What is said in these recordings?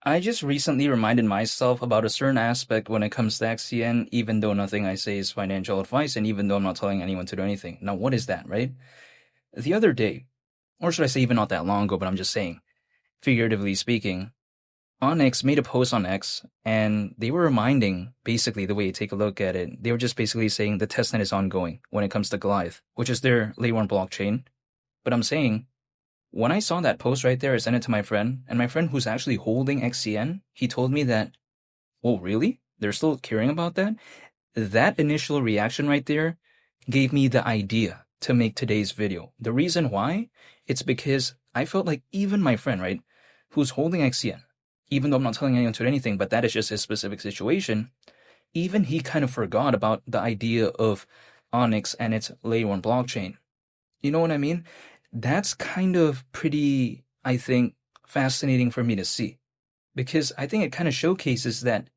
I just recently reminded myself about a certain aspect when it comes to XCN, even though nothing I say is financial advice, and even though I'm not telling anyone to do anything. Now, what is that, right? The other day, or should I say even not that long ago, but I'm just saying, figuratively speaking, Onyx made a post on X, and they were reminding, basically, the way you take a look at it, they were just basically saying the testnet is ongoing when it comes to Goliath, which is their layer one blockchain. But I'm saying, when I saw that post right there, I sent it to my friend, and my friend who's actually holding XCN, he told me that, oh, really? They're still caring about that? That initial reaction right there gave me the idea to make today's video. The reason why? It's because I felt like even my friend, right, who's holding XCN, even though I'm not telling anyone to do anything, but that is just his specific situation, even he kind of forgot about the idea of Onyx and its layer one blockchain. You know what I mean? That's kind of pretty, I think, fascinating for me to see because I think it kind of showcases that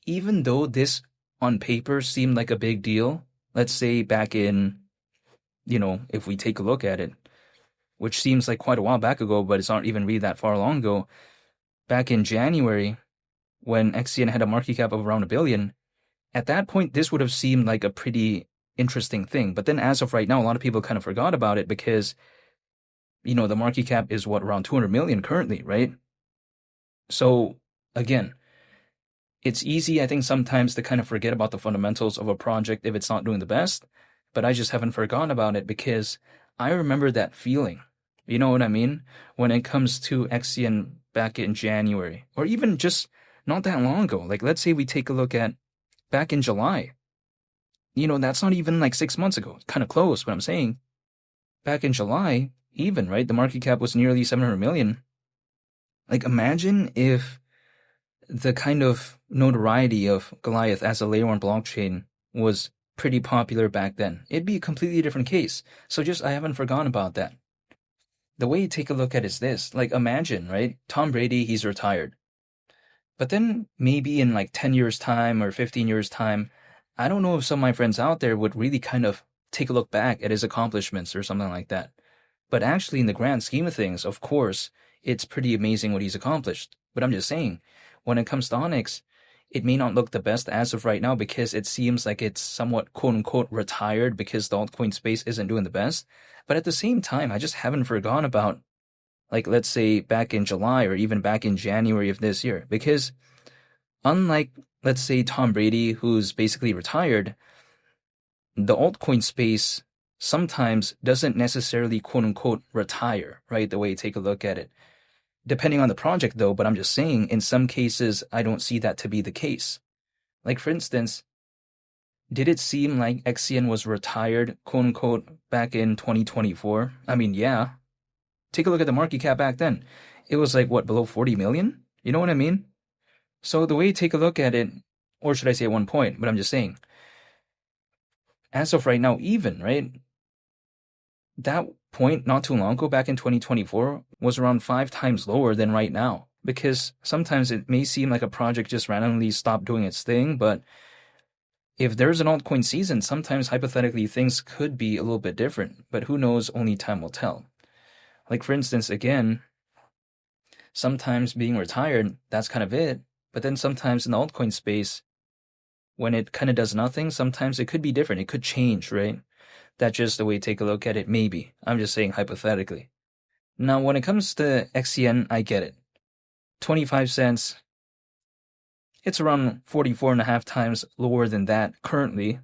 even though this on paper seemed like a big deal, let's say back in, if we take a look at it, which seems like quite a while back ago, but it's not even really that far long ago, back in January, when XCN had a market cap of around 1 billion, at that point, this would have seemed like a pretty interesting thing. But then as of right now, a lot of people kind of forgot about it because, the market cap is what, around 200 million currently, right? So again, it's easy, I think, sometimes to kind of forget about the fundamentals of a project if it's not doing the best, but I just haven't forgotten about it because I remember that feeling. You know what I mean? When it comes to XCN back in January, or even just not that long ago. Like, let's say we take a look at back in July. That's not even like 6 months ago. It's kind of close, but I'm saying back in July, even, right? The market cap was nearly 700 million. Like, imagine if the kind of notoriety of Goliath as a layer one blockchain was pretty popular back then. It'd be a completely different case. So just, I haven't forgotten about that. The way you take a look at it is this. Like, imagine, right? Tom Brady, he's retired. But then maybe in like 10 years' time or 15 years' time, I don't know if some of my friends out there would really kind of take a look back at his accomplishments or something like that. But actually, in the grand scheme of things, of course, it's pretty amazing what he's accomplished. But I'm just saying, when it comes to Onyx, it may not look the best as of right now because it seems like it's somewhat quote unquote retired because the altcoin space isn't doing the best. But at the same time, I just haven't forgotten about, like, let's say back in July or even back in January of this year. Because unlike, let's say, Tom Brady, who's basically retired, the altcoin space sometimes doesn't necessarily quote unquote retire, right? The way you take a look at it. Depending on the project though, but I'm just saying in some cases, I don't see that to be the case. Like for instance, did it seem like XCN was retired, quote unquote, back in 2024? I mean, yeah. Take a look at the market cap back then. It was like, what, below 40 million? You know what I mean? So the way you take a look at it, or should I say at one point, but I'm just saying, as of right now, even, right? That point not too long ago, back in 2024, was around 5 times lower than right now. Because sometimes it may seem like a project just randomly stopped doing its thing, but if there's an altcoin season, sometimes hypothetically things could be a little bit different. But who knows, only time will tell. Like for instance, again, sometimes being retired, that's kind of it. But then sometimes in the altcoin space, when it kind of does nothing, sometimes it could be different. It could change, right? That's just the way to take a look at it, maybe. I'm just saying hypothetically. Now, when it comes to XCN, I get it. 25 cents, it's around 44 and a half times lower than that currently.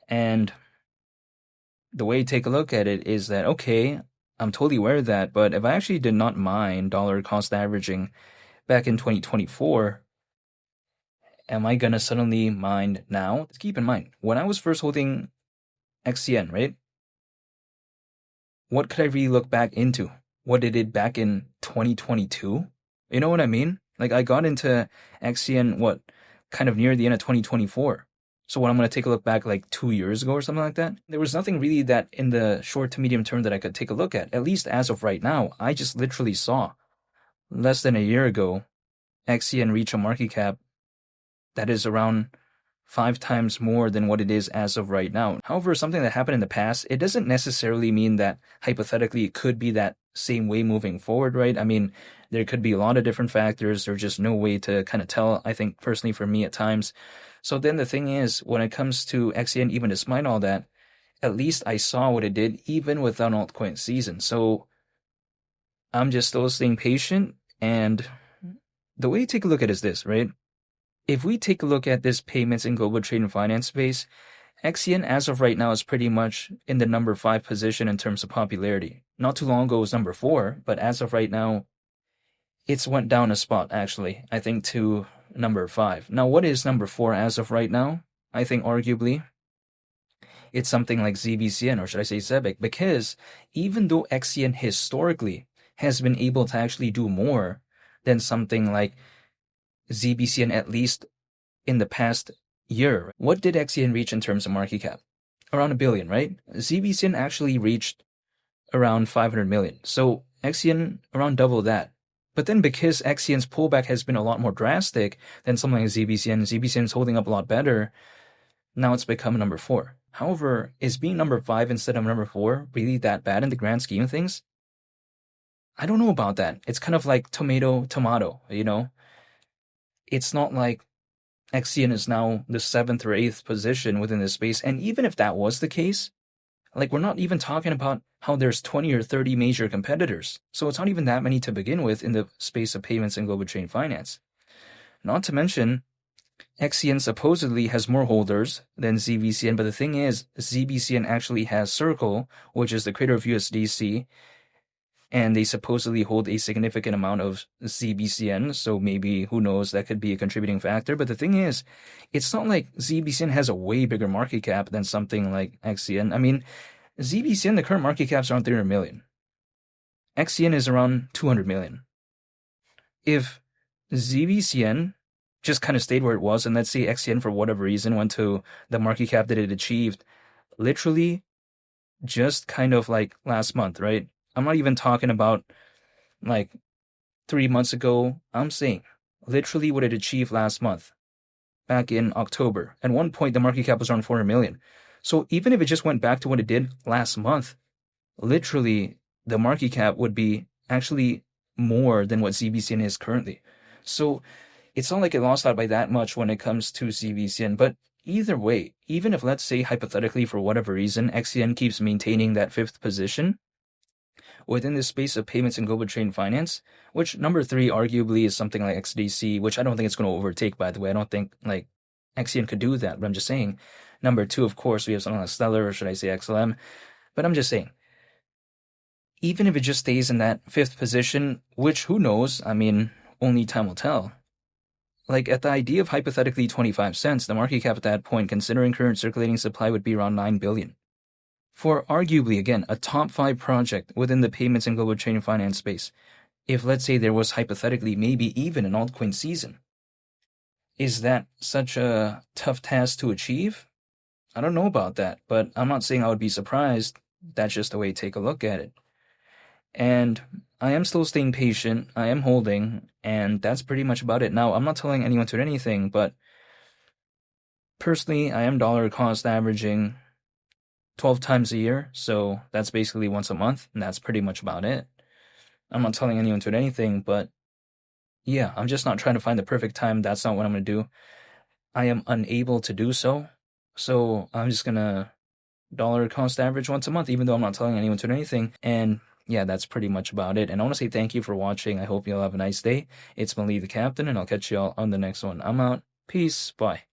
And the way to take a look at it is that, okay, I'm totally aware of that, but if I actually did not mind dollar cost averaging back in 2024, am I gonna suddenly mind now? Let's keep in mind, when I was first holding XCN, right? What could I really look back into? What it did back in 2022? You know what I mean? Like, I got into XCN, kind of near the end of 2024. So when I'm going to take a look back like 2 years ago or something like that, there was nothing really that in the short to medium term that I could take a look at least as of right now. I just literally saw less than a year ago, XCN reach a market cap that is around 5 times more than what it is as of right now. However, something that happened in the past, it doesn't necessarily mean that hypothetically it could be that same way moving forward, right? I mean, There could be a lot of different factors. There's just no way to kind of tell, I think, personally for me at times. So then the thing is, when it comes to XCN, even despite all that, at least I saw what it did even without altcoin season. So I'm just still staying patient. And the way you take a look at it is this, right? If we take a look at this payments in global trade and finance space, XCN as of right now is pretty much in the number 5 position in terms of popularity. Not too long ago it was number 4, but as of right now, it's went down a spot actually, I think to number 5. Now what is number 4 as of right now? I think arguably it's something like ZBCN, or should I say ZEBIC, because even though XCN historically has been able to actually do more than something like ZBCN, at least in the past year. What did XCN reach in terms of market cap? Around $1 billion, right? ZBCN actually reached around 500 million. So XCN around double that. But then because XCN's pullback has been a lot more drastic than something like ZBCN, ZBCN is holding up a lot better. Now it's become number 4. However, is being number 5 instead of number 4 really that bad in the grand scheme of things? I don't know about that. It's kind of like tomato, you know? It's not like XCN is now the 7th or 8th position within this space. And even if that was the case, like we're not even talking about how there's 20 or 30 major competitors. So it's not even that many to begin with in the space of payments and global trade finance. Not to mention, XCN supposedly has more holders than ZBCN, but the thing is, ZBCN actually has Circle, which is the creator of USDC, and they supposedly hold a significant amount of ZBCN, so maybe, who knows, that could be a contributing factor. But the thing is, it's not like ZBCN has a way bigger market cap than something like XCN. I mean, ZBCN, the current market cap is around 300 million. XCN is around 200 million. If ZBCN just kind of stayed where it was, and let's say XCN, for whatever reason, went to the market cap that it achieved literally just kind of like last month, right? I'm not even talking about like 3 months ago. I'm saying literally what it achieved last month, back in October. At one point, the market cap was around 400 million. So even if it just went back to what it did last month, literally the market cap would be actually more than what ZBCN is currently. So it's not like it lost out by that much when it comes to ZBCN. But either way, even if, let's say, hypothetically, for whatever reason, XCN keeps maintaining that 5th position within the space of payments and global trade and finance, which number 3 arguably is something like XDC, which I don't think it's going to overtake, by the way. I don't think like XCN could do that, but I'm just saying. Number 2, of course, we have something like Stellar, or should I say XLM, but I'm just saying, even if it just stays in that 5th position, which who knows, I mean, only time will tell. Like at the idea of hypothetically 25 cents, the market cap at that point, considering current circulating supply, would be around 9 billion. For arguably, again, a top 5 project within the payments and global trade and finance space, if let's say there was hypothetically maybe even an altcoin season, is that such a tough task to achieve? I don't know about that, but I'm not saying I would be surprised. That's just the way to take a look at it. And I am still staying patient, I am holding, and that's pretty much about it. Now, I'm not telling anyone to do anything, but personally, I am dollar cost averaging 12 times a year, so that's basically once a month, and that's pretty much about it. I'm not telling anyone to do anything, but yeah, I'm just not trying to find the perfect time. That's not what I'm going to do. I am unable to do so, so I'm just going to dollar cost average once a month, even though I'm not telling anyone to do anything. And yeah, that's pretty much about it. And I want to say thank you for watching. I hope you all have a nice day. It's Mali the Captain, and I'll catch you all on the next one. I'm out. Peace. Bye.